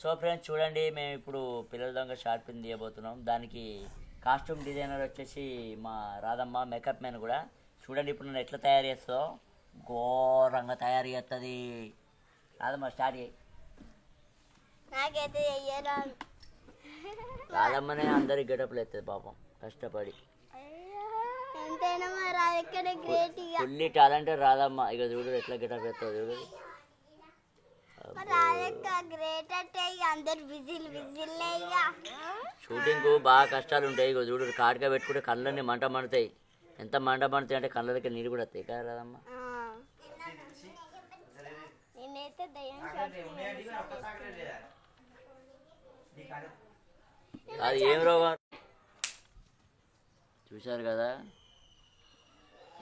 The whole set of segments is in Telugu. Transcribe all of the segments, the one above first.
సో ఫ్రెండ్స్ చూడండి, మేము ఇప్పుడు పిల్లల దొంగ షార్ట్ ఫిల్మ్ తీయబోతున్నాం. దానికి కాస్ట్యూమ్ డిజైనర్ వచ్చేసి మా రాధమ్మ, మేకప్ మ్యాన్ కూడా. చూడండి ఇప్పుడు నన్ను ఎట్లా తయారు చేస్తుందో, ఘోరంగా తయారు చేస్తుంది. రాధమ్మ స్టార్ట్ చేయి. నాకైతే రాధమ్మనే అందరికి గెటప్లు ఎత్తుంది పాపం, కష్టపడి. ఎంతైనా మా రాధక్కడ గ్రేట్. Fully talented Radhamma. ఇక చూడు ఎట్లా గెటప్ ఎత్తుంది చూడు. గ్రేట్ అంటే అందరు విజిల్ షూటింగ్ కు బాగా కష్టాలు ఉంటాయి. ఇక చూడు కాటిగా పెట్టుకుంటే కళ్ళన్నీ మంట మండుతాయి. ఎంత మంట మండుతాయి అంటే కళ్ళ దగ్గర నీరు కూడా వస్తాయి కదా రాధమ్మ. నేనైతే అది ఏం రోగం చూశారు కదా,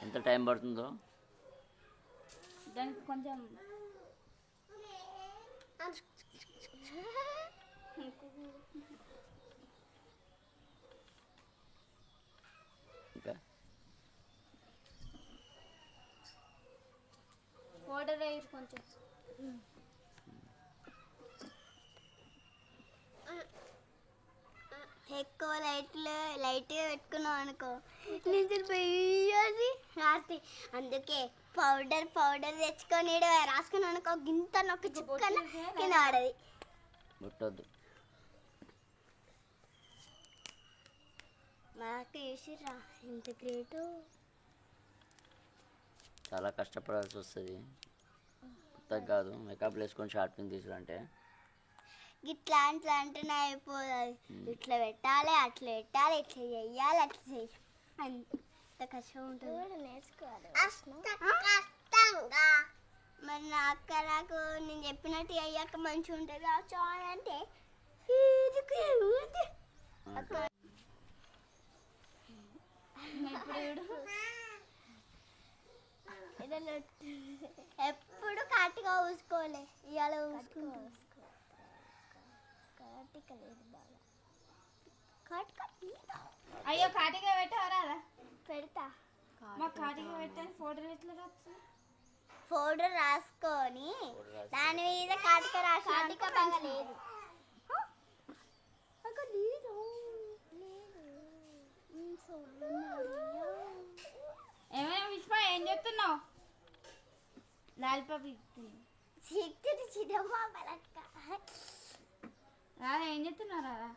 ఎంత టైం పడుతుందో. దానికి కొంచెం ఇంకా వాటర్ వేసి కొంచెం ఎక్కువ లైట్గా పెట్టుకున్నాం అనుకో, నిజం పోయాలి రాత్రి. అందుకే పౌడర్ తెచ్చుకొని రాసుకున్నాం అనుకో, గింత నొక్క చుక్కన కింద ఆడది. ముట్టొద్దు. నాకు చూసిరా ఎంత గ్రేటు. చాలా కష్టపడాల్సి వస్తుంది, కొత్తగా కాదు. మేకప్ వేసుకొని షార్ట్ ఫిల్మ్ తీసుకుంటే ఇట్లా అంటేనే అయిపోతుంది. ఇట్లా పెట్టాలి, అట్లా పెట్టాలి, ఇట్లా చెయ్యాలి, అట్లా చేయాలి. అంత కష్టం ఉంటుంది, నేర్చుకోవాలి. మరి నాకు నేను చెప్పినట్టు అయ్యాక మంచిగా ఉంటుంది. చాలంటే ఎప్పుడు కాటిగా ఊసుకోలే, ఇవాళ ఊసుకోవాలి. అయ్యో కాటిగా పెట్టారా? పెడతా. మా కాటిగా పెట్టని ఫోటోలు ఎట్లా రాసు? పౌడర్ రాసుకొని దాని మీద కాటిక రాసి. కాటిక లేదు, ఏమైనా విశ్వ ఏం చెప్తున్నావు? లాలిపాప్ రాదా, ఏం చెప్తున్నావు రాదా?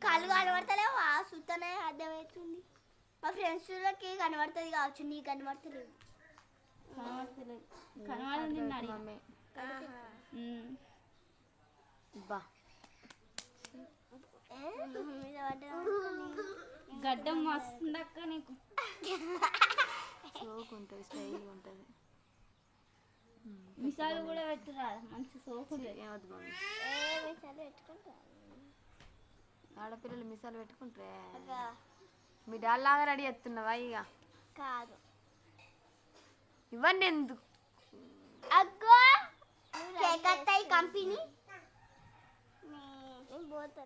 కళ్ళు కనబడతలేవు, ఆ సుత్తనే అర్థమవుతుంది. మా ఫ్రెండ్స్లకి కనబడుతుంది కావచ్చు, నీకు కనబడతలేదు. కనబడింది మమ్మీ. గడ్డం వస్తుందక్క నీకు. సోకు ఉంటుంది, స్టైల్ ఉంటుంది. మిసాలు కూడా పెట్టురా, మంచి సోకు. ఏమవుతుంది మమ్మీ? మిసాలు పెట్టుకుంటా. ఆడపిల్లలు మిసాలు పెట్టుకుంటారే. మీ డాల్లాగా రెడీ చేస్తున్నావా? ఇక కాదు, ఇవ్వండి ఎందుకు అగ్గో కంపెనీ పోతా.